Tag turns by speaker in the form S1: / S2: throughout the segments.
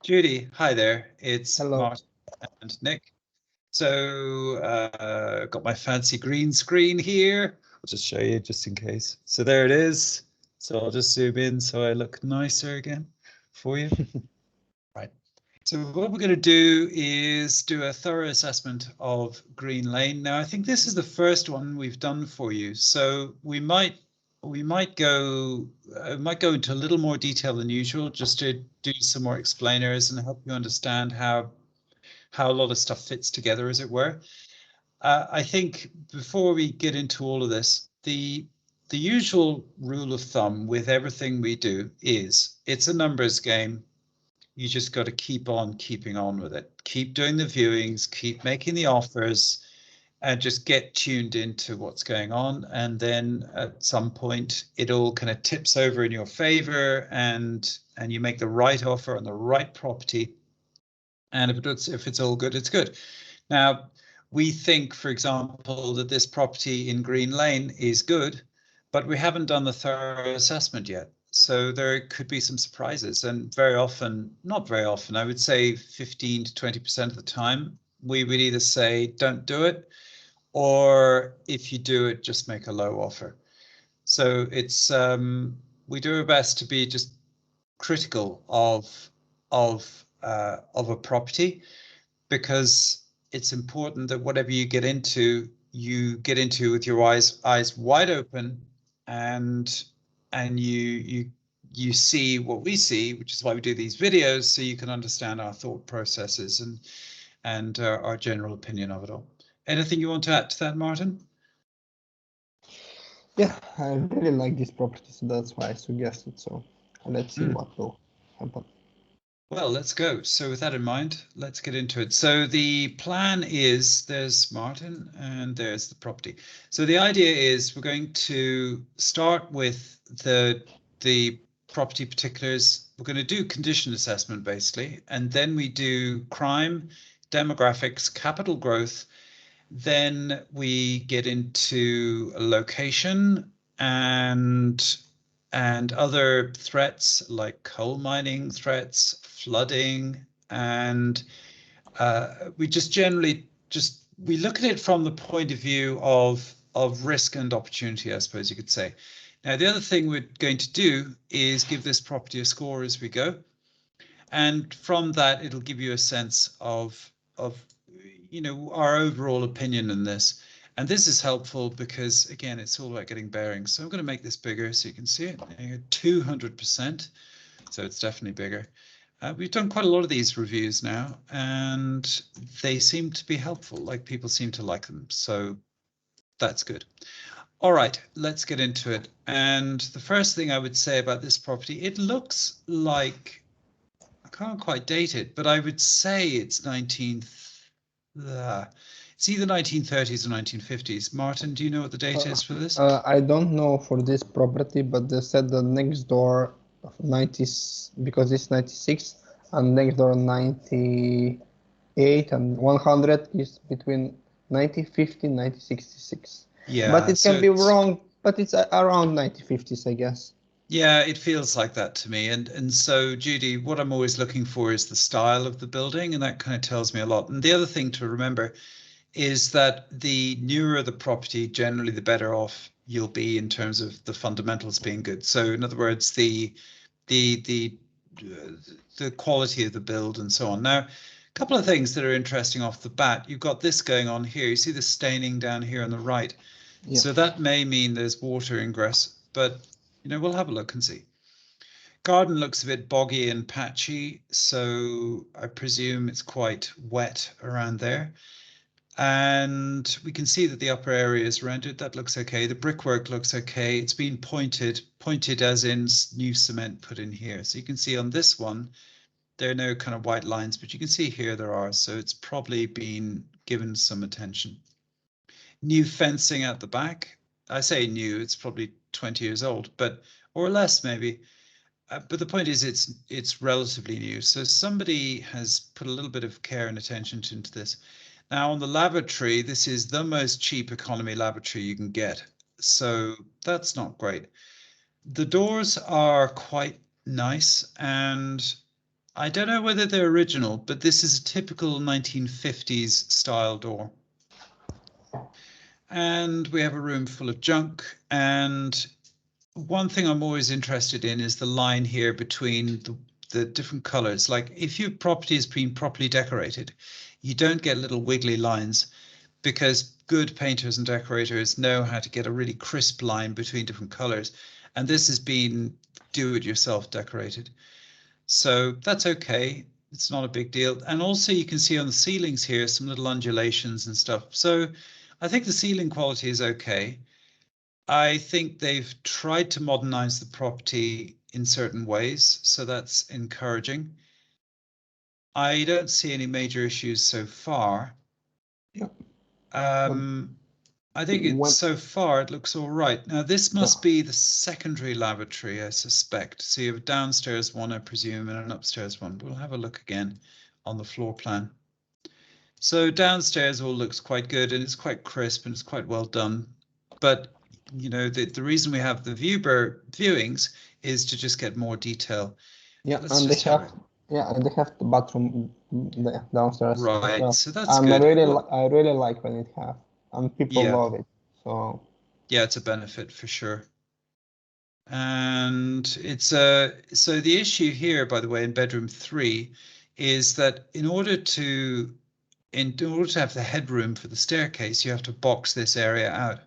S1: Judy, hi there. It's
S2: Hello.
S1: Martin and Nick. So got my fancy green screen here. I'll just show you just in case. So there it is. So I'll just zoom in so I look nicer again for you. Right. So what we're going to do is do a thorough assessment of Green Lane. Now, I think this is the first one we've done for you. So we might go into a little more detail than usual, just to do some more explainers and help you understand how a lot of stuff fits together, as it were. I think before we get into all of this, the usual rule of thumb with everything we do is it's a numbers game. You just got to keep on keeping on with it. Keep doing the viewings, keep making the offers, and just get tuned into what's going on. And then at some point, it all kind of tips over in your favor, and you make the right offer on the right property. And if it's all good, it's good. Now, we think, for example, that this property in Green Lane is good, but we haven't done the thorough assessment yet. So there could be some surprises, and very often, not very often, I would say 15 to 20% of the time, we would either say, don't do it, or if you do it, just make a low offer. So it's we do our best to be just critical of a property, because it's important that whatever you get into with your eyes wide open, and you see what we see, which is why we do these videos, so you can understand our thought processes and our general opinion of it all. Anything you want to add to that, Martin?
S2: Yeah, I really like this property, so that's why I suggested. So let's see what will happen.
S1: Well, let's go. So with that in mind, let's get into it. So the plan is, there's Martin and there's the property. So the idea is we're going to start with the property particulars. We're going to do condition assessment basically, and then we do crime, demographics, capital growth. Then we get into location and other threats like coal mining threats, flooding, and we just generally we look at it from the point of view of risk and opportunity, I suppose you could say. Now, the other thing we're going to do is give this property a score as we go, and from that it'll give you a sense of our overall opinion in this. And this is helpful because, again, it's all about getting bearings. So I'm going to make this bigger so you can see it. 200%. So it's definitely bigger. We've done quite a lot of these reviews now, and they seem to be helpful. Like, people seem to like them. So that's good. All right, let's get into it. And the first thing I would say about this property, it looks like, I can't quite date it, but I would say it's it's either 1930s or 1950s. Martin, do you know what the date is for this?
S2: I don't know for this property, but they said the next door of 90s, because it's 96, and next door 98 and 100 is between 1950 and 1966.
S1: Yeah,
S2: but it can be wrong, but it's around 1950s, I guess.
S1: Yeah, it feels like that to me. And so, Judy, what I'm always looking for is the style of the building, and that kind of tells me a lot. And the other thing to remember is that the newer the property, generally the better off you'll be in terms of the fundamentals being good. So in other words, the quality of the build and so on. Now, a couple of things that are interesting off the bat. You've got this going on here. You see the staining down here on the right. Yeah. So that may mean there's water ingress, but we'll have a look and see. Garden looks a bit boggy and patchy, so I presume it's quite wet around there. And we can see that the upper area is rendered. That looks okay. The brickwork looks okay. It's been pointed as in new cement put in here. So you can see on this one, there are no kind of white lines, but you can see here there are. So it's probably been given some attention. New fencing at the back. I say new, it's probably 20 years old, or less maybe. But the point is, it's relatively new. So somebody has put a little bit of care and attention into this. Now, on the lavatory, this is the most cheap economy lavatory you can get. So that's not great. The doors are quite nice, and I don't know whether they're original, but this is a typical 1950s style door. And we have a room full of junk. And one thing I'm always interested in is the line here between the different colors. Like if your property has been properly decorated, you don't get little wiggly lines, because good painters and decorators know how to get a really crisp line between different colors. And this has been do-it-yourself decorated. So that's okay. It's not a big deal. And also you can see on the ceilings here some little undulations and stuff. So I think the ceiling quality is okay. I think they've tried to modernize the property in certain ways, so that's encouraging. I don't see any major issues so far.
S2: Yeah.
S1: I think so far it looks all right. Now this must be the secondary lavatory, I suspect. So you have a downstairs one, I presume, and an upstairs one. We'll have a look again on the floor plan. So downstairs all looks quite good, and it's quite crisp and it's quite well done. But you know, the reason we have the viewings is to just get more detail.
S2: Yeah, and they have the bathroom downstairs.
S1: Right,
S2: well.
S1: so that's
S2: and
S1: good.
S2: I really like when it have, and people love it. So
S1: yeah, it's a benefit for sure. And it's so the issue here, by the way, in bedroom 3 is that in order to have the headroom for the staircase, you have to box this area out.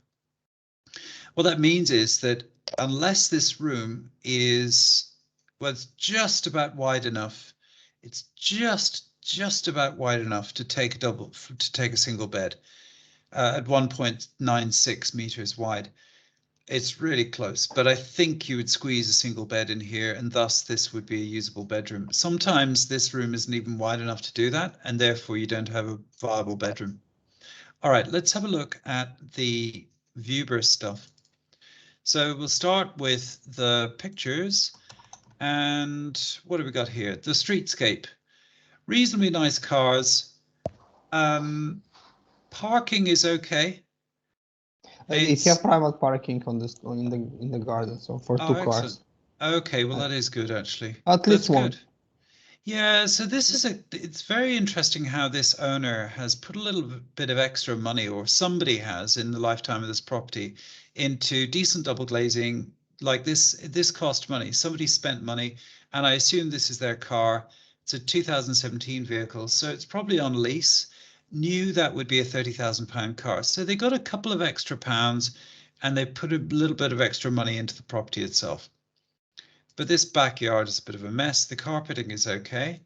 S1: What that means is that unless this room is, well, it's just about wide enough, it's just about wide enough to take a single bed at 1.96 meters wide. It's really close, but I think you would squeeze a single bed in here, and thus this would be a usable bedroom. Sometimes this room isn't even wide enough to do that, and therefore you don't have a viable bedroom. All right, let's have a look at the Vuber stuff. So we'll start with the pictures, and what have we got here? The streetscape. Reasonably nice cars. Parking is okay.
S2: It have private parking on this in the garden, so for 2 cars.
S1: Okay, well that is good actually.
S2: At least one.
S1: Good. Yeah, so this is it's very interesting how this owner has put a little bit of extra money, or somebody has in the lifetime of this property, into decent double glazing. Like this cost money. Somebody spent money, and I assume this is their car. It's a 2017 vehicle, so it's probably on lease. Knew that would be a £30,000 car, so they got a couple of extra pounds, and they put a little bit of extra money into the property itself. But this backyard is a bit of a mess. The carpeting is okay.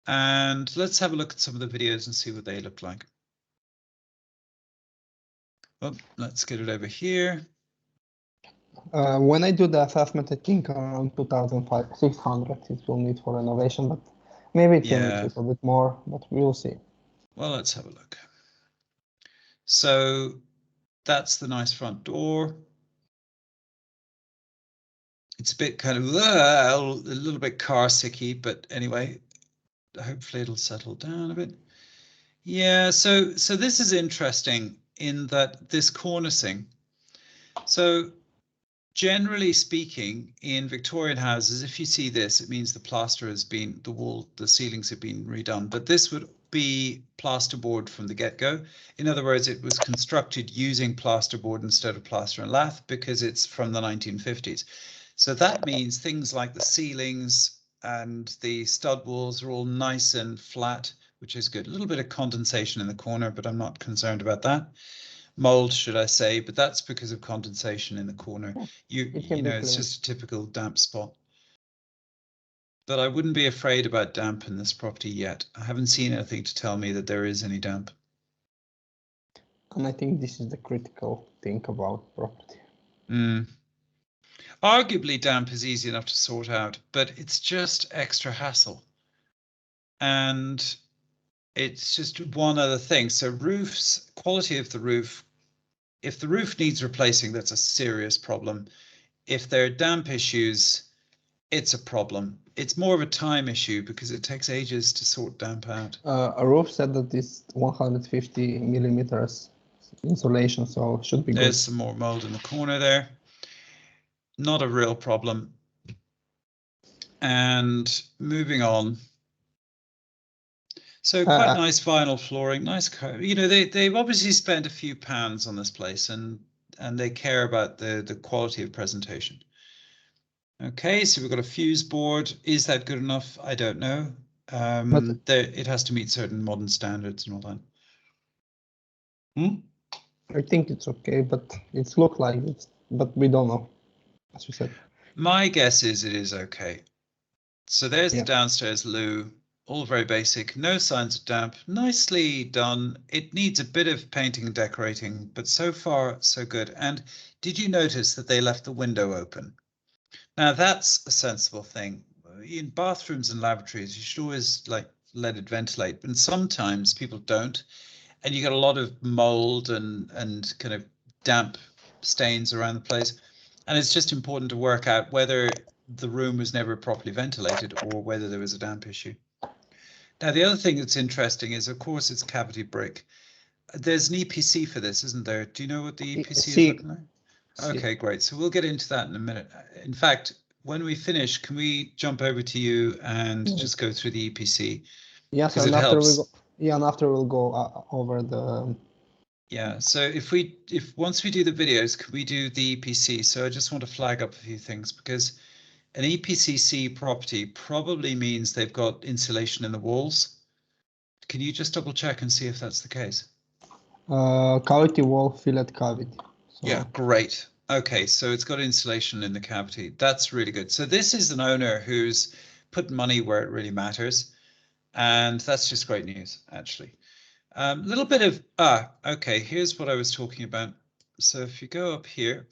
S1: And let's have a look at some of the videos and see what they look like. Oh, let's get it over here.
S2: When I do the assessment, I think around 2,600 it will need for renovation, but maybe it will need a little bit more, but we'll see.
S1: Well, let's have a look. So that's the nice front door. It's a bit kind of a little bit car sicky, but anyway, hopefully it'll settle down a bit. Yeah, so this is interesting in that this cornicing. So generally speaking, in Victorian houses, if you see this, it means the plaster has been, the ceilings have been redone, but this would be plasterboard from the get-go. In other words, it was constructed using plasterboard instead of plaster and lath because it's from the 1950s. So that means things like the ceilings and the stud walls are all nice and flat, which is good. A little bit of condensation in the corner, but I'm not concerned about that. Mold, should I say, but that's because of condensation in the corner. You know, it's just a typical damp spot. But I wouldn't be afraid about damp in this property yet. I haven't seen anything to tell me that there is any damp.
S2: And I think this is the critical thing about property.
S1: Arguably, damp is easy enough to sort out, but it's just extra hassle. And it's just one other thing. So roofs, quality of the roof. If the roof needs replacing, that's a serious problem. If there are damp issues, it's a problem. It's more of a time issue because it takes ages to sort damp out.
S2: A roof said that it's 150 millimeters insulation, so it should be good.
S1: There's some more mold in the corner there. Not a real problem. And moving on. So quite nice vinyl flooring, nice. You know, they've obviously spent a few pounds on this place, and they care about the quality of presentation. Okay, so we've got a fuse board. Is that good enough? I don't know. It has to meet certain modern standards and all that.
S2: I think it's okay, but it's look like it's, but we don't know, as you said.
S1: My guess is it is okay. So there's the downstairs loo, all very basic, no signs of damp, nicely done. It needs a bit of painting and decorating, but so far so good. And did you notice that they left the window open? Now that's a sensible thing. In bathrooms and lavatories, you should always like let it ventilate, but sometimes people don't, and you get a lot of mold and kind of damp stains around the place. And it's just important to work out whether the room was never properly ventilated or whether there was a damp issue. Now, the other thing that's interesting is, of course, it's cavity brick. There's an EPC for this, isn't there? Do you know what the EPC is looking like? Okay, great. So we'll get into that in a minute. In fact, when we finish, can we jump over to you and just go through the EPC?
S2: Yes, and after we go, and after we'll go over the.
S1: Yeah, so if once we do the videos, can we do the EPC? So I just want to flag up a few things, because an EPCC property probably means they've got insulation in the walls. Can you just double check and see if that's the case?
S2: Cavity wall, fillet cavity. So.
S1: Yeah, great. Okay, so it's got insulation in the cavity. That's really good. So this is an owner who's put money where it really matters. And that's just great news, actually. Little bit of, okay, here's what I was talking about. So if you go up here,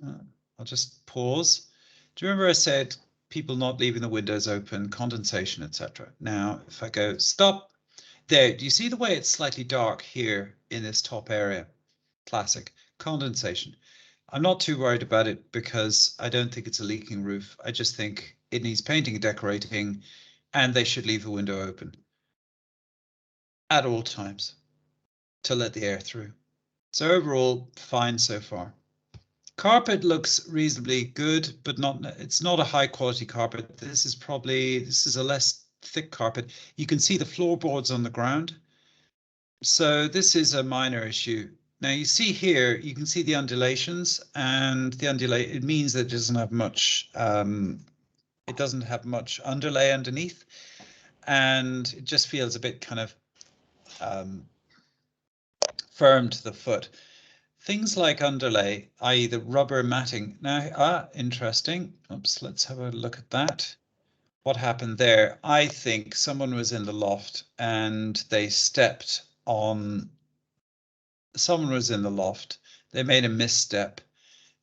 S1: I'll just pause. Do you remember I said people not leaving the windows open, condensation, etc.? Now, if I go stop, there, do you see the way it's slightly dark here in this top area? Classic, condensation. I'm not too worried about it because I don't think it's a leaking roof. I just think it needs painting and decorating, and they should leave the window open at all times to let the air through. So overall, fine so far. Carpet looks reasonably good, but it's not a high quality carpet. This is a less thick carpet. You can see the floorboards on the ground. So this is a minor issue. Now you see here, you can see the undulations, and it means that it doesn't have much underlay underneath, and it just feels a bit kind of firm to the foot. Things like underlay, i.e. the rubber matting. Now, interesting. Oops, let's have a look at that. What happened there? I think someone was in the loft and they stepped on, someone was in the loft. They made a misstep.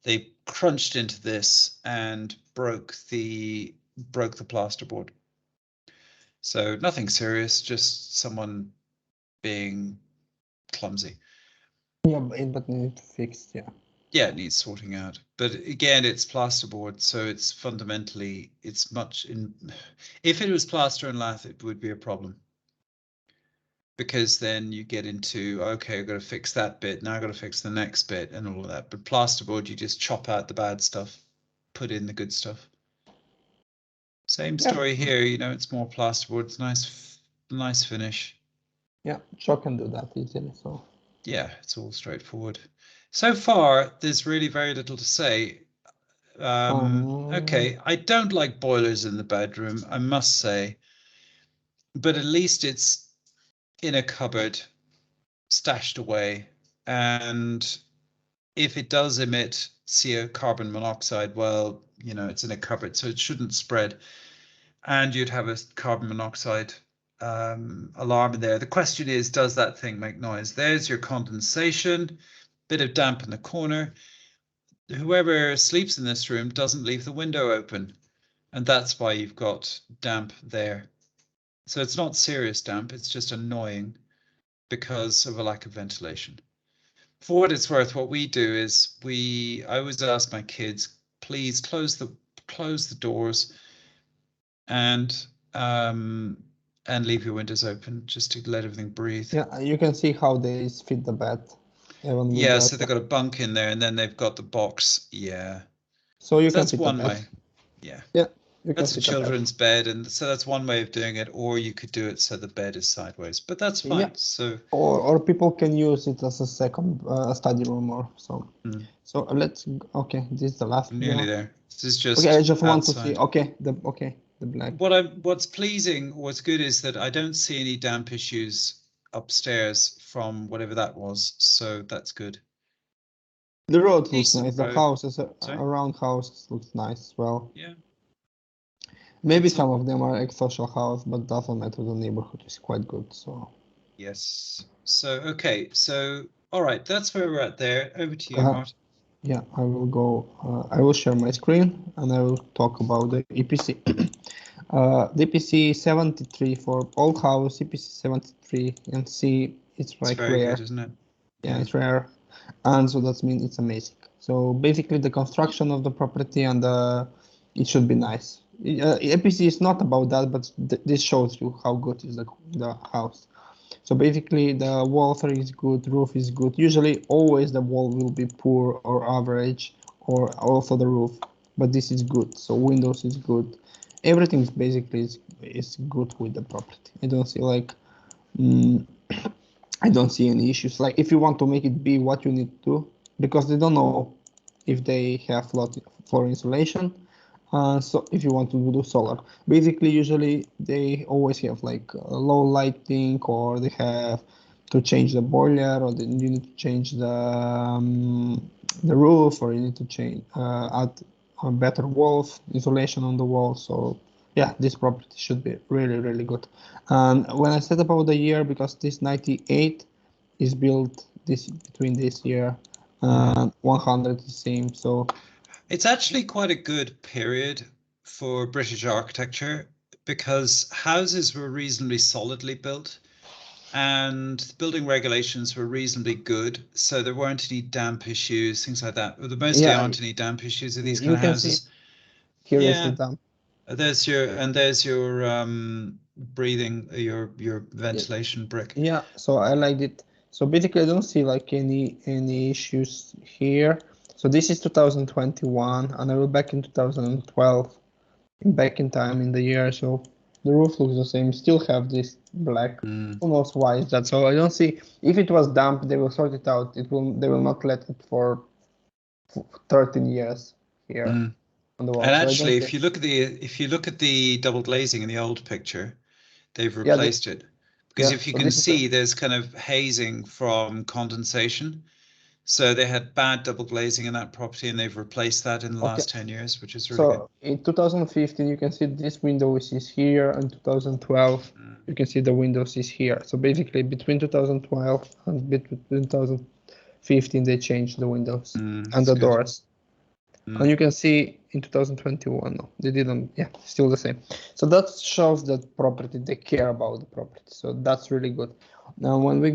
S1: They crunched into this and broke the plasterboard. So nothing serious, just someone being clumsy.
S2: Yeah, but needs fixed, yeah.
S1: Yeah, it needs sorting out. But again, it's plasterboard, so it's fundamentally, it's much in. If it was plaster and lath, it would be a problem. Because then you get into, okay, I've got to fix that bit, now I've got to fix the next bit and all of that. But plasterboard, you just chop out the bad stuff, put in the good stuff. Same story here, you know, it's more plasterboard, it's nice finish.
S2: Yeah, Chalk can do that easily, so.
S1: Yeah, it's all straightforward. So far, there's really very little to say. Okay, I don't like boilers in the bedroom, I must say, but at least it's in a cupboard, stashed away, and if it does emit carbon monoxide, well, you know, it's in a cupboard, so it shouldn't spread, and you'd have a carbon monoxide alarm in there. The question is, does that thing make noise? There's your condensation, bit of damp in the corner. Whoever sleeps in this room doesn't leave the window open, and that's why you've got damp there. So it's not serious damp, it's just annoying because of a lack of ventilation. For what it's worth, what we do is I always ask my kids, please close the doors and leave your windows open just to let everything breathe.
S2: Yeah, you can see how they fit the bed.
S1: Yeah, so they've got a bunk in there, and then they've got the box. Yeah.
S2: So you can
S1: That's
S2: fit
S1: one
S2: the bed.
S1: way. Yeah.
S2: Yeah. You can
S1: That's a
S2: sit attached.
S1: children's bed, and so that's one way of doing it. Or you could do it so the bed is sideways, but that's fine.
S2: Yeah.
S1: So
S2: Or people can use it as a second study room or so. So let's. Okay, this is the last
S1: I'm nearly
S2: one.
S1: there. This is just
S2: Okay, I just want to see.
S1: outside.
S2: Okay, the black.
S1: What's pleasing, what's good is that I don't see any damp issues upstairs from whatever that was, so that's good.
S2: The road looks
S1: Decent
S2: nice. The
S1: road.
S2: houses
S1: Sorry?
S2: around houses looks nice as well.
S1: Yeah.
S2: Maybe
S1: It's
S2: some
S1: all-
S2: of them are ex-social house, but doesn't matter. The neighborhood is quite good. So
S1: Yes. So okay. So all right, that's where we're at there. Over to you, Mart.
S2: yeah, I will go. I will share my screen and I will talk about the EPC. The EPC 73 for old house, EPC 73, and see it's
S1: It's
S2: like
S1: very
S2: rare.
S1: good, isn't it?
S2: Yeah, it's rare, and so that means it's amazing. So basically, the construction of the property and it should be nice. EPC is not about that, but this shows you how good is the house. So basically, the wall is good, roof is good. Usually, always the wall will be poor or average, or also the roof. But this is good. So windows is good. Everything basically is good with the property. I don't see like, I don't see any issues. Like if you want to make it be what you need to do, because they don't know if they have floor insulation. So if you want to do solar, basically usually they always have like low lighting, or they have to change the boiler, or then you need to change the roof, or you need to change add a better walls insulation on the wall. So yeah, this property should be really good. And when I said about the year, because this 98 is built between this year and 100 is same. So
S1: It's actually quite a good period for British architecture because houses were reasonably solidly built and building regulations were reasonably good. So there weren't any damp issues, things like that. There mostly
S2: yeah,
S1: aren't any damp issues with these kind
S2: you
S1: of
S2: can see
S1: houses.
S2: here is the
S1: Yeah.
S2: dump.
S1: There's your breathing, your ventilation brick.
S2: Yeah, so I liked it. So basically, I don't see like any issues here. So this is 2021, and I will back in 2012, back in time in the year. So the roof looks the same. Still have this black. Who knows why is that? So I don't see. If it was damp, they will sort it out. They will not let it for 13 years here on the wall.
S1: And
S2: So I don't
S1: actually,
S2: see.
S1: if you look at the double glazing in the old picture, they've
S2: Yeah,
S1: replaced it. Because
S2: yeah.
S1: if you
S2: So
S1: can
S2: this is the.
S1: see, there's kind of hazing from condensation. So they had bad double glazing in that property, and they've replaced that in the
S2: Okay.
S1: last 10 years, which is really good.
S2: So in 2015, you can see this window is here, and 2012, you can see the windows is here. So basically, between 2012 and between 2015, they changed the windows and the doors. And you can see in 2021, no, they didn't. Yeah, still the same. So that shows that property, they care about the property. So that's really good. Now, when we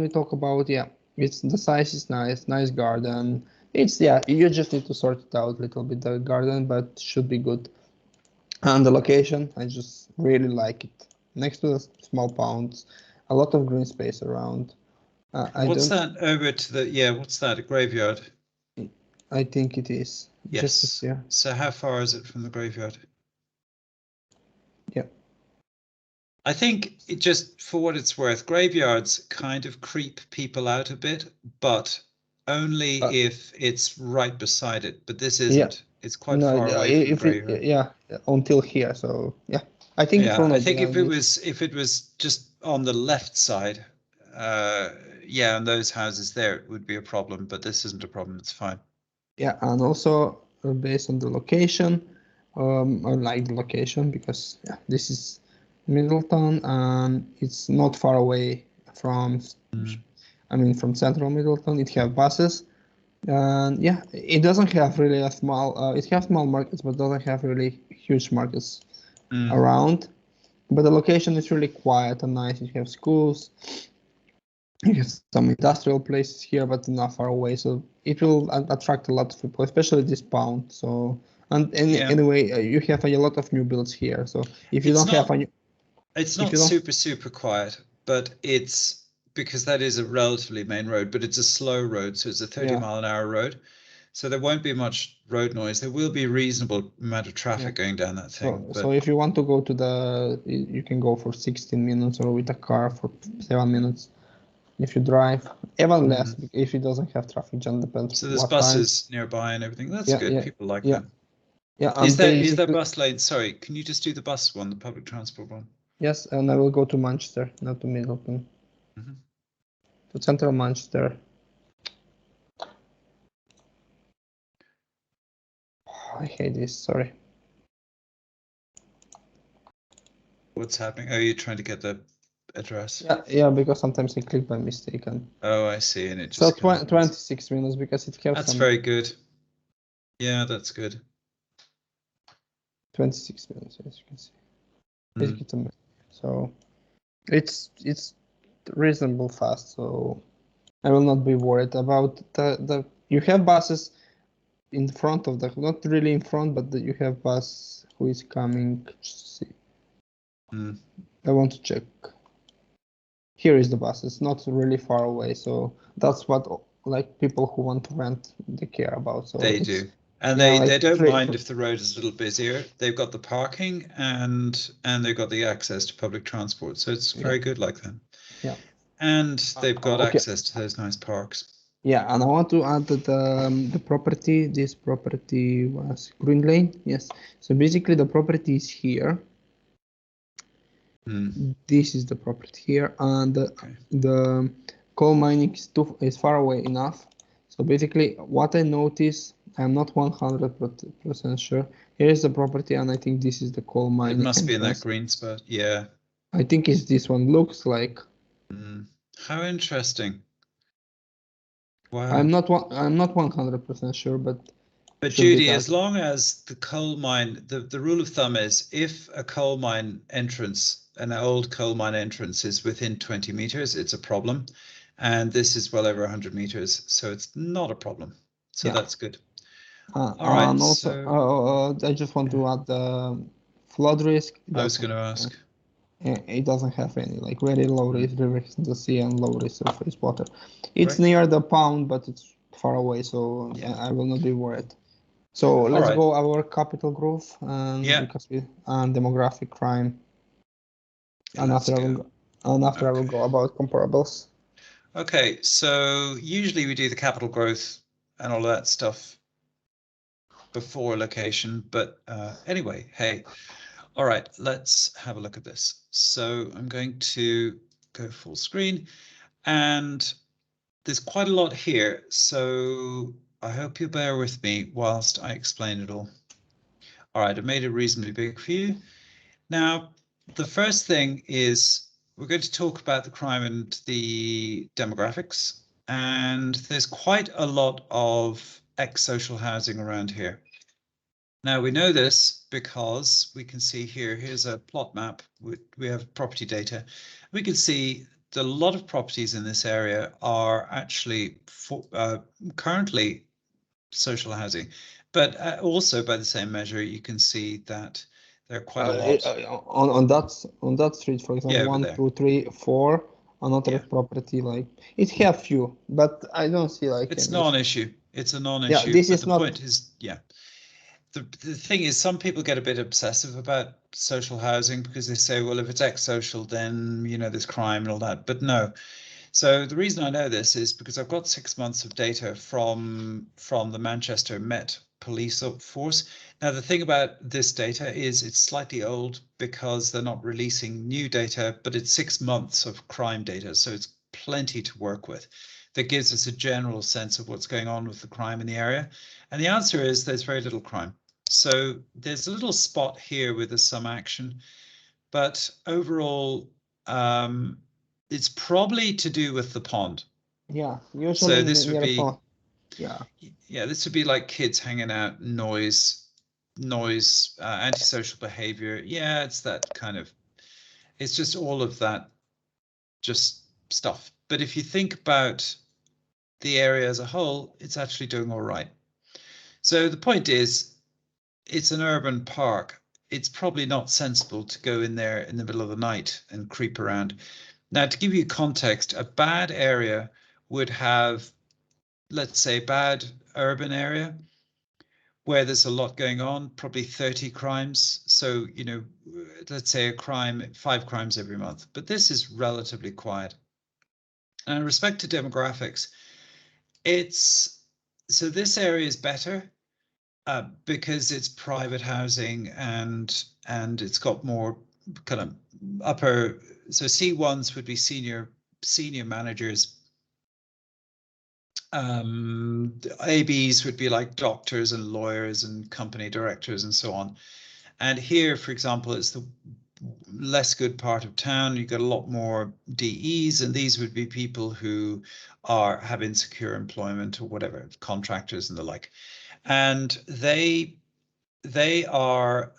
S2: talk about, yeah, it's the size is nice garden. It's, yeah, you just need to sort it out a little bit, the garden, but should be good. And the location, I just really like it. Next to the small ponds, a lot of green space around.
S1: What's that over to the, what's that, a graveyard?
S2: I think it is.
S1: Yes.
S2: Just here.
S1: So how far is it from the graveyard?
S2: Yeah.
S1: I think it just for what it's worth, graveyards kind of creep people out a bit, but only if it's right beside it. But this isn't. It's quite far away from the graveyard.
S2: Until here. So yeah, I think it will
S1: I
S2: not
S1: think
S2: be.
S1: if it was just on the left side, and those houses there, it would be a problem. But this isn't a problem. It's fine.
S2: Yeah, and also based on the location, I like the location because this is Middleton and it's not far away from, from central Middleton. It have buses, and yeah, it doesn't have really a small. It has small markets, but doesn't have really huge markets around. But the location is really quiet and nice. You have schools. You have some industrial places here, but not far away, so it will attract a lot of people, especially this pound. So, anyway, you have a lot of new builds here. So if you don't have any,
S1: it's not super quiet, but it's because that is a relatively main road, but it's a slow road, so it's a 30 mile an hour road. So there won't be much road noise. There will be a reasonable amount of traffic going down that thing.
S2: So if you want to go to you can go for 16 minutes or with a car for 7 minutes. If you drive, even less if it doesn't have traffic jam, depends.
S1: So there's buses nearby and everything. That's good. People like that.
S2: Yeah.
S1: Is there bus lane? Sorry, can you just do the bus one, the public transport one?
S2: Yes, and I will go to Manchester, not to Middleton. To central Manchester. I hate this. Sorry.
S1: What's happening? Oh, you're trying to get the address.
S2: Yeah, because sometimes I click by mistake.
S1: Oh, I see, and it just.
S2: So 26 minutes because it has.
S1: That's very good. Yeah, that's good.
S2: 26 minutes, as you can see. So it's reasonable fast. So I will not be worried about the. You have buses in front of not really in front, but you have bus who is coming. See. I want to check. Here is the bus. It's not really far away, so that's what people who want to rent they care about. So
S1: they do, and they don't mind if the road is a little busier. They've got the parking and they've got the access to public transport, so it's very good like that.
S2: Yeah,
S1: and they've got access to those nice parks.
S2: Yeah, and I want to add that the property. This property was Green Lane. Yes, so basically the property is here. This is the property here, and the coal mining is far away enough. So basically, what I noticed, I'm not 100% sure. Here is the property, and I think this is the coal mine.
S1: It must be in that green spot. Yeah.
S2: I think it's this one. Looks like.
S1: How interesting. Wow.
S2: I'm not 100% sure, but.
S1: But Judy, as long as the coal mine, the rule of thumb is if a coal mine entrance, an old coal mine entrance is within 20 meters, it's a problem. And this is well over 100 meters, so it's not a problem. So that's good.
S2: All right. And also, I just want to add the flood risk.
S1: I was going to ask.
S2: It doesn't have any, very low risk river in the sea and low risk surface water. It's near the pound, but it's far away, so I will not be worried. So let's go our capital growth and because and demographic crime. And after I will go about comparables.
S1: Okay, so usually we do the capital growth and all that stuff before location, but anyway, hey, all right, let's have a look at this. So I'm going to go full screen, and there's quite a lot here, so I hope you bear with me whilst I explain it all. All right, I've made it reasonably big for you. Now, the first thing is we're going to talk about the crime and the demographics, and there's quite a lot of ex-social housing around here. Now, we know this because we can see here's a plot map. We have property data. We can see that a lot of properties in this area are actually currently social housing, but also by the same measure, you can see that there are quite a lot.
S2: On that street, for example, 1, 2, 3, 4, another property it have few, but I don't see
S1: it's non-issue. It's a non-issue.
S2: Yeah, this is
S1: the point is The thing is, some people get a bit obsessive about social housing because they say, well, if it's ex-social, then, there's crime and all that. But no. So the reason I know this is because I've got 6 months of data from the Manchester Met police force. Now, the thing about this data is it's slightly old because they're not releasing new data, but it's 6 months of crime data. So it's plenty to work with. That gives us a general sense of what's going on with the crime in the area. And the answer is there's very little crime. So there's a little spot here where there's some action, but overall, it's probably to do with the pond.
S2: Yeah, usually
S1: so this would be
S2: pond.
S1: Yeah, this would be like kids hanging out, noise, antisocial behavior. Yeah, it's that kind of, it's just all of that, just stuff. But if you think about the area as a whole, it's actually doing all right. So the point is, it's an urban park. It's probably not sensible to go in there in the middle of the night and creep around. Now, to give you context, a bad area would have let's say, bad urban area where there's a lot going on, probably 30 crimes. So, you know, let's say 5 crimes every month. But this is relatively quiet. And in respect to demographics, so this area is better because it's private housing and it's got more kind of upper. So C1s would be senior managers. ABs would be like doctors and lawyers and company directors and so on. And here, for example, it's the less good part of town. You've got a lot more DEs, and these would be people who have insecure employment or whatever, contractors and the like. And they are,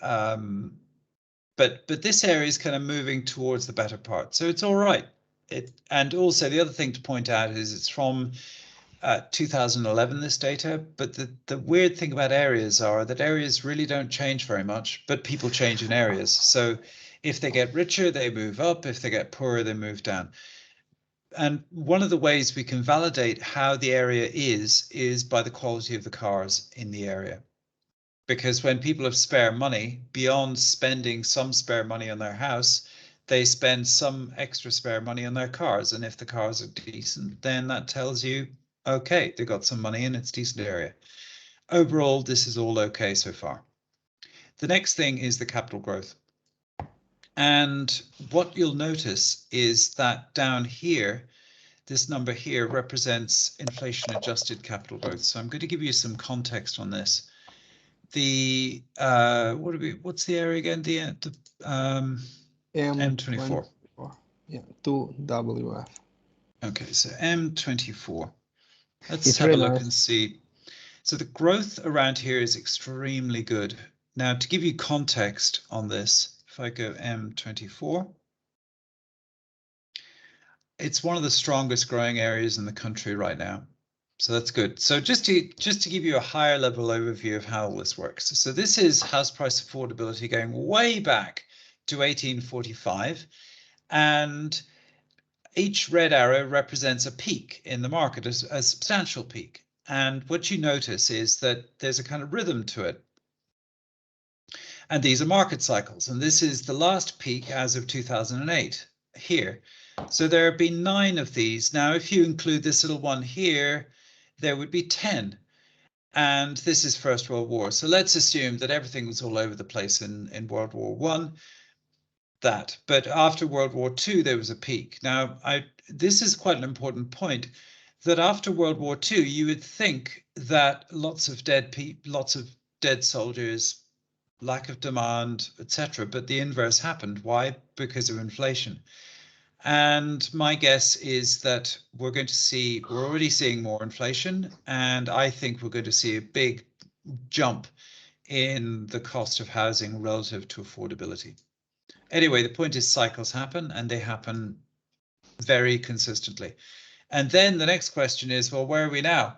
S1: but this area is kind of moving towards the better part. So it's all right. And also the other thing to point out is it's from 2011, this data, but the weird thing about areas are that areas really don't change very much, but people change in areas. So if they get richer, they move up. If they get poorer, they move down. And one of the ways we can validate how the area is by the quality of the cars in the area. Because when people have spare money, beyond spending some spare money on their house, they spend some extra spare money on their cars. And if the cars are decent, then that tells you, okay, they've got some money and it's a decent area. Overall, this is all okay so far. The next thing is the capital growth. And what you'll notice is that down here, this number here represents inflation adjusted capital growth. So I'm going to give you some context on this. The what's the area again? The M24.
S2: Yeah, 2WF.
S1: Okay, so M24. Let's have a look and see. So the growth around here is extremely good. Now, to give you context on this, if I go M24, it's one of the strongest growing areas in the country right now. So that's good. So just to give you a higher level overview of how all this works. So this is house price affordability going way back to 1845. And each red arrow represents a peak in the market, a substantial peak. And what you notice is that there's a kind of rhythm to it. And these are market cycles. And this is the last peak as of 2008 here. So there have been 9 of these. Now, if you include this little one here, there would be 10. And this is First World War. So let's assume that everything was all over the place in World War I. But after World War II, there was a peak. Now, this is quite an important point, that after World War II, you would think that lots of dead soldiers, lack of demand, etc. But the inverse happened. Why? Because of inflation. And my guess is that we're already seeing more inflation, and I think we're going to see a big jump in the cost of housing relative to affordability. Anyway, the point is cycles happen, and they happen very consistently. And then the next question is, well, where are we now?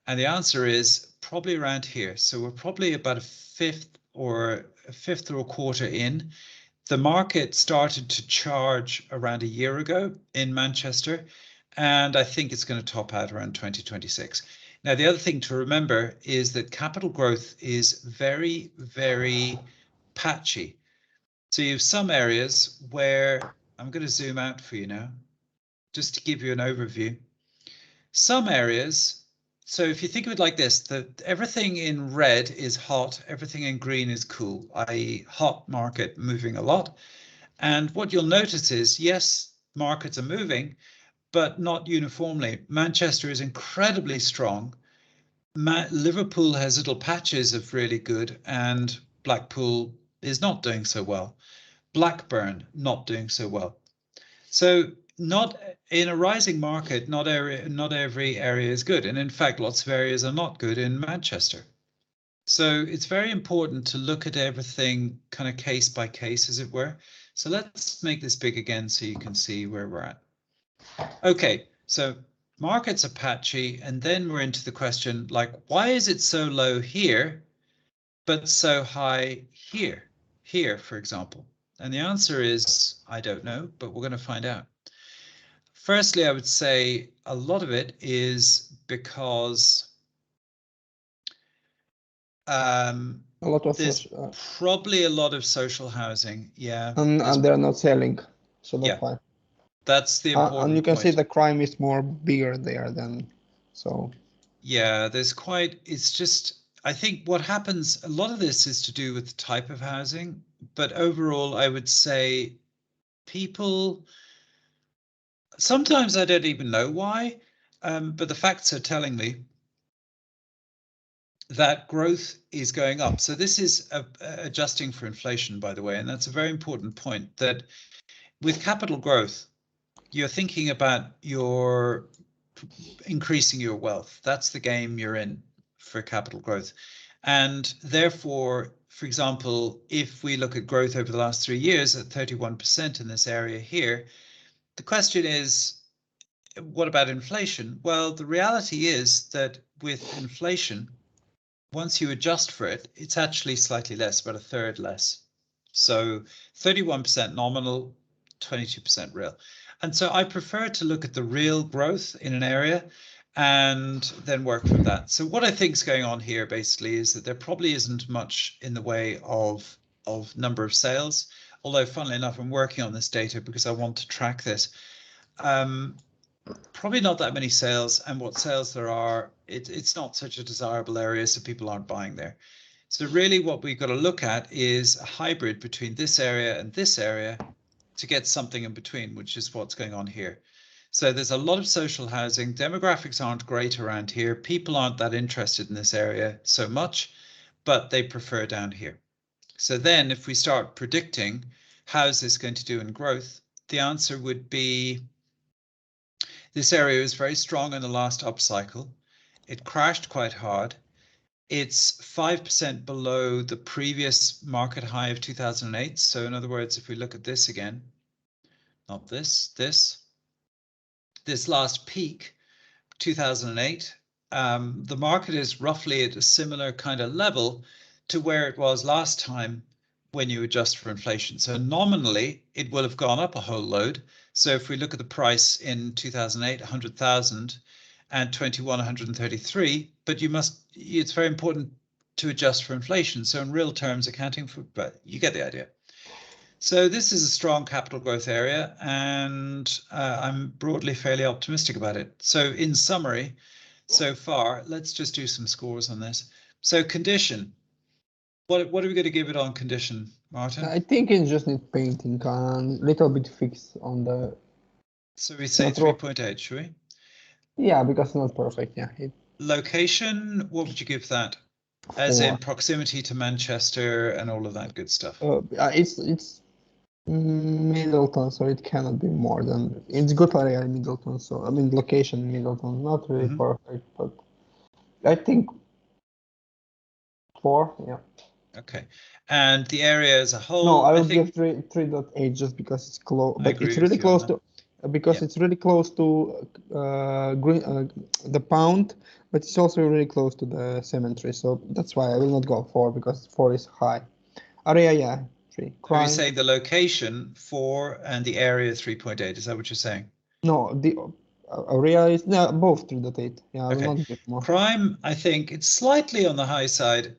S1: And the answer is probably around here. So we're probably about a fifth or a quarter in. The market started to charge around a year ago in Manchester, and I think it's going to top out around 2026. Now, the other thing to remember is that capital growth is very, very patchy. So you have some areas where, I'm going to zoom out for you now, just to give you an overview. Some areas, so if you think of it like this, that everything in red is hot, everything in green is cool, i.e. hot market moving a lot. And what you'll notice is, yes, markets are moving, but not uniformly. Manchester is incredibly strong. Liverpool has little patches of really good, and Blackpool is not doing so well. Blackburn not doing so well. So not in a rising market, not every area is good. And in fact, lots of areas are not good in Manchester. So it's very important to look at everything kind of case by case, as it were. So let's make this big again so you can see where we're at. Okay, so markets are patchy, and then we're into the question, like, why is it so low here, but so high here, for example? And the answer is, I don't know, but we're going to find out. Firstly, I would say a lot of it is because
S2: A lot of
S1: there's probably a lot of social housing. Yeah.
S2: and they're not selling, so that's why.
S1: That's the important
S2: and you can
S1: point.
S2: see the crime is more bigger there than so.
S1: Yeah, it's just, I think what happens, a lot of this is to do with the type of housing, but overall, I would say people, sometimes I don't even know why, but the facts are telling me that growth is going up. So this is adjusting for inflation, by the way, and that's a very important point, that with capital growth, you're thinking about your increasing your wealth. That's the game you're in for capital growth. And therefore, for example, if we look at growth over the last 3 years at 31% in this area here, the question is, what about inflation? Well, the reality is that with inflation, once you adjust for it, it's actually slightly less, about a third less. So 31% nominal, 22% real. And so I prefer to look at the real growth in an area and then work from that. So what I think is going on here basically is that there probably isn't much in the way of number of sales, although funnily enough, I'm working on this data because I want to track this. Probably not that many sales, and what sales there are, it's not such a desirable area, so people aren't buying there. So really what we've got to look at is a hybrid between this area and this area to get something in between, which is what's going on here. So there's a lot of social housing. Demographics aren't great around here. People aren't that interested in this area so much, but they prefer down here. So then if we start predicting how's this going to do in growth, the answer would be this area is very strong in the last upcycle. It crashed quite hard. It's 5% below the previous market high of 2008. So in other words, if we look at this again, not this last peak, 2008, the market is roughly at a similar kind of level to where it was last time when you adjust for inflation. So nominally, it will have gone up a whole load. So if we look at the price in 2008, 100,000, and 21, 133, but it's very important to adjust for inflation. So in real terms, accounting for, but you get the idea. So this is a strong capital growth area, and I'm broadly fairly optimistic about it. So in summary, so far, let's just do some scores on this. So condition, what are we going to give it on condition, Martin?
S2: I think it just needs painting and little bit fix on the.
S1: So we say 3.8, should we?
S2: Yeah, because it's not perfect. Yeah.
S1: Location, what would you give that? As in proximity to Manchester and all of that good stuff.
S2: It's Middleton, so it cannot be more than, it's good area in Middleton. So I mean location Middleton, not really perfect, but I think 4. Yeah.
S1: Okay, and the area as a whole.
S2: No, I would give 3.8 just because it's close, but it's really close to, because it's really close to the pound, but it's also really close to the cemetery. So that's why I will not go 4, because 4 is high. Area, yeah, 3.
S1: Are you saying the location 4 and the area 3.8? Is that what you're saying?
S2: No, the area is both 3.8. Yeah, I will not give more.
S1: Crime, I think it's slightly on the high side.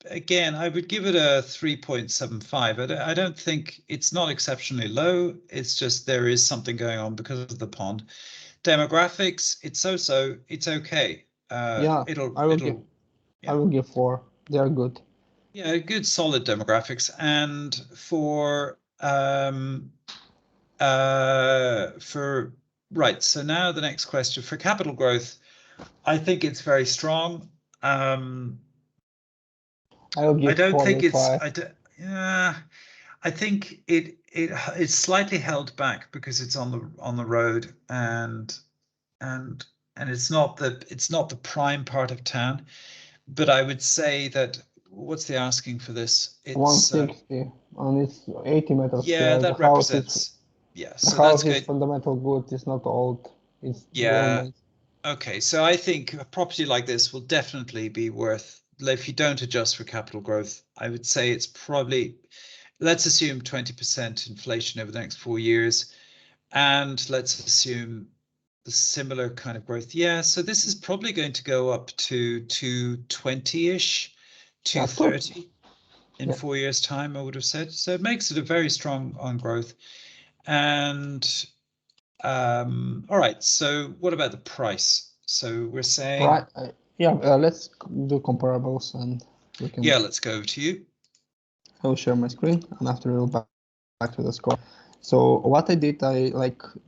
S1: Again, I would give it a 3.75. I don't think it's not exceptionally low. It's just there is something going on because of the pond. Demographics, it's so-so. It's okay.
S2: I will give 4. They are good.
S1: Yeah, good solid demographics. And for right. So now the next question for capital growth, I think it's very strong.
S2: I don't think it's.
S1: I think it's slightly held back because it's on the road and it's not the prime part of town. But I would say that what's the asking for this? It's
S2: 160 and it's 80 meters.
S1: Yeah, that represents.
S2: So the house is fundamental good. It's not old. It's
S1: Okay, so I think a property like this will definitely be worth, if you don't adjust for capital growth, I would say it's probably, let's assume 20% inflation over the next 4 years. And let's assume the similar kind of growth. Yeah, so this is probably going to go up to 220-ish, 230 in 4 years' time, I would have said. So it makes it a very strong on growth. And all right, so what about the price? So we're saying,
S2: right, let's do comparables and we can.
S1: Yeah, let's go over to you.
S2: I will share my screen and after we'll back to the score. So what I did, the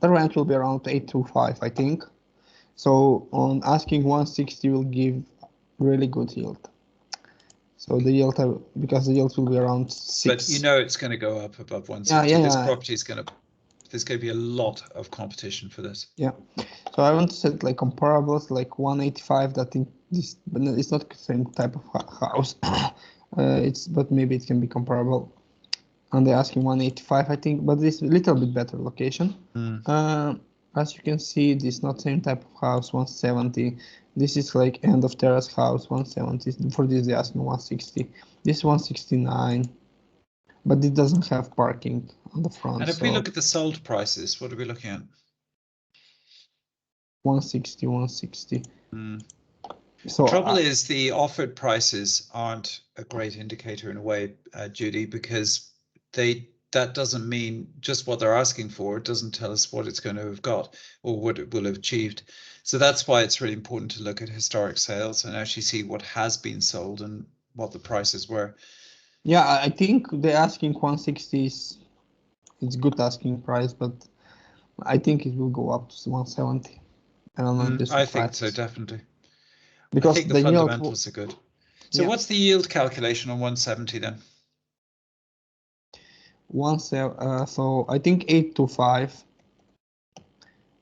S2: range will be around 825, I think. So on asking 160 will give really good yield. So the yield, because the yield will be around 6.
S1: But you know it's going to go up above 160. This property is going to, there's going to be a lot of competition for this.
S2: Yeah. So I want to set like comparables, like 185. That in this, but it's not the same type of house. But maybe it can be comparable. And they're asking 185, I think, but this a little bit better location. As you can see, this is not same type of house, 170. This is like end of terrace house, 170. For this, they're asking 160. This 169, but it doesn't have parking on the front.
S1: And if we look at the sold prices, what are we looking at?
S2: 160, 160.
S1: So the trouble is the offered prices aren't a great indicator in a way, Judy, because that doesn't mean just what they're asking for. It doesn't tell us what it's going to have got or what it will have achieved. So that's why it's really important to look at historic sales and actually see what has been sold and what the prices were.
S2: Yeah, I think they're asking 160 it's good asking price, but I think it will go up to 170. I don't know.
S1: I think so, definitely.
S2: Because
S1: I think the fundamentals are good. So what's the yield calculation on 170 then?
S2: So I think 825,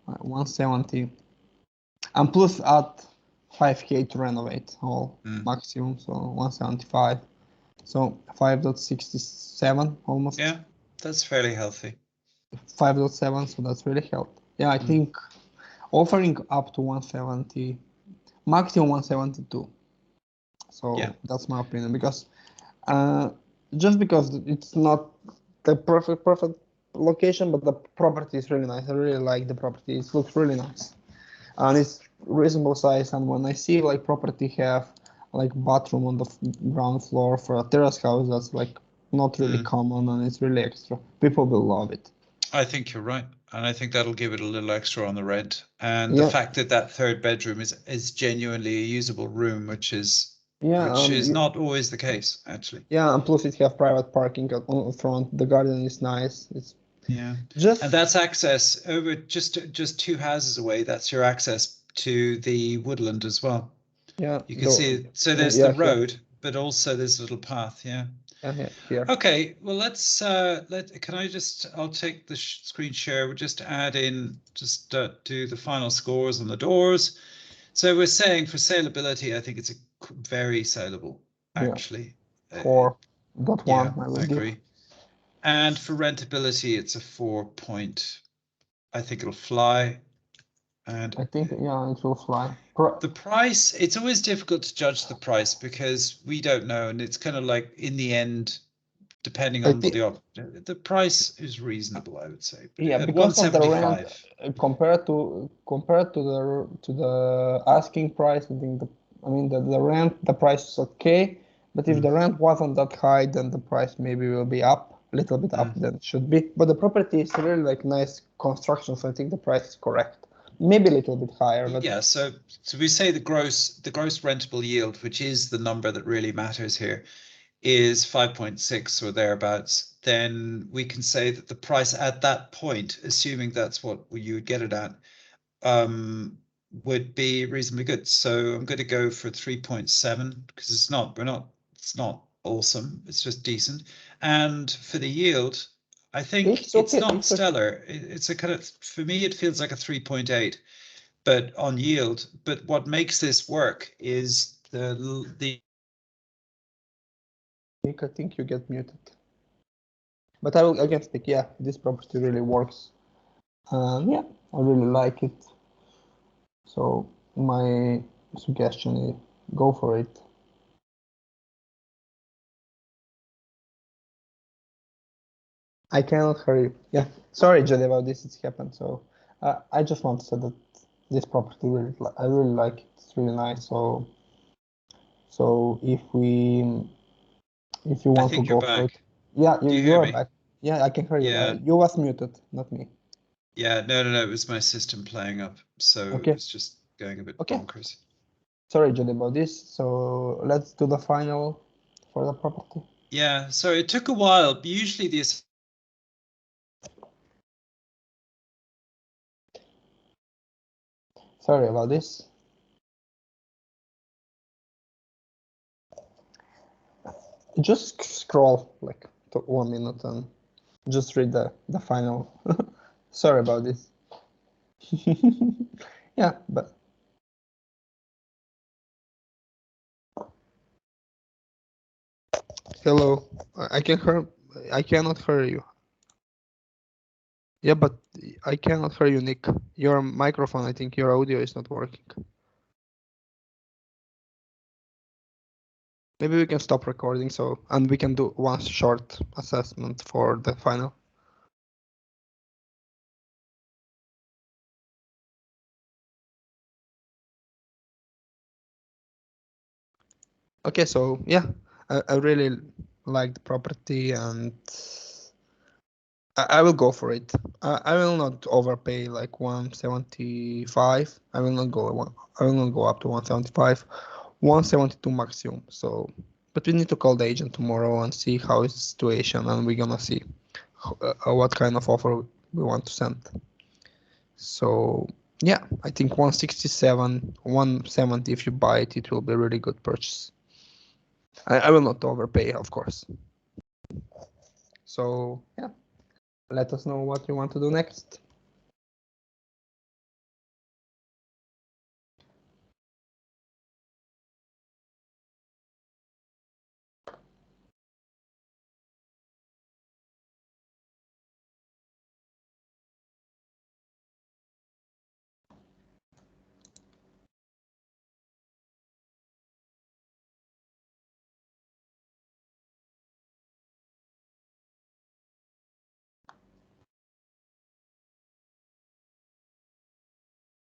S2: 170, and plus add 5K to renovate all maximum, so 175. So 5.67 almost.
S1: Yeah, that's fairly healthy.
S2: 5.7, so that's really healthy. Yeah, I think offering up to 170, maximum 172. So that's my opinion, because just because it's not the perfect location, but the property is really nice. I really like the property. It looks really nice, and it's reasonable size. And when I see like property have like bathroom on the ground floor for a terrace house, that's like not really common, and it's really extra. People will love it.
S1: I think you're right, and I think that'll give it a little extra on the rent. And the fact that that third bedroom is genuinely a usable room, which is not always the case, actually.
S2: Yeah, and plus it have private parking on front. The garden is nice. It's
S1: and that's access over just 2 houses away. That's your access to the woodland as well.
S2: Yeah,
S1: you can see it. So there's the road, but also there's a little path.
S2: Here.
S1: Okay, well let's I'll take the screen share. We'll just add in, do the final scores on the doors. So we're saying for saleability, I think it's very saleable, actually.
S2: 4.1,
S1: I agree. And for rentability, it's a 4 point. I think it'll fly. And
S2: I think, it will fly.
S1: The price, it's always difficult to judge the price because we don't know. And it's kind of like, in the end, depending on the price is reasonable, I would say.
S2: Yeah, because of the rent, compared to the asking price, I think the rent, the price is okay. But if the rent wasn't that high, then the price maybe will be up a little bit up than it should be. But the property is really like nice construction, so I think the price is correct. Maybe a little bit higher, but
S1: yeah. So we say the gross rentable yield, which is the number that really matters here, is 5.6 or thereabouts. Then we can say that the price at that point, assuming that's what you would get it at, would be reasonably good. So I'm going to go for 3.7 because it's not awesome. It's just decent. And for the yield, I think it's not stellar. It's a kind of, for me, it feels like a 3.8, but on yield. But what makes this work is the.
S2: I think you get muted. But I can speak. Yeah, this property really works. Yeah, I really like it. So my suggestion is go for it. I cannot hear you. Yeah, sorry, Jody, about this. It's happened. So I just want to say that this property I really like it. It's really nice. So if you want to
S1: think
S2: go
S1: you're
S2: for
S1: back.
S2: it, yeah,
S1: Do you
S2: you
S1: hear
S2: are
S1: me?
S2: back. Yeah, I can hear you.
S1: Yeah.
S2: You was muted, not me.
S1: Yeah, no, it was my system playing up, so
S2: Okay.
S1: it was just going a bit
S2: Okay.
S1: bonkers.
S2: Sorry, Jody, about this. So let's do the final for the property.
S1: Yeah, so it took a while. Usually these.
S2: Sorry about this. Just scroll like to 1 minute and just read the final. Sorry about this. Yeah, but hello. I cannot hear you. Yeah, but I cannot hear you, Nick. Your microphone, I think your audio is not working. Maybe we can stop recording and we can do one short assessment for the final. Okay, so yeah, I really like the property and I will go for it. I will not overpay like 175. I will not go up to 175. 172 maximum. So, but we need to call the agent tomorrow and see how is the situation, and we're gonna see what kind of offer we want to send. So yeah, I think 167, 170. If you buy it, it will be a really good purchase. I will not overpay, of course. So yeah, let us know what you want to do next.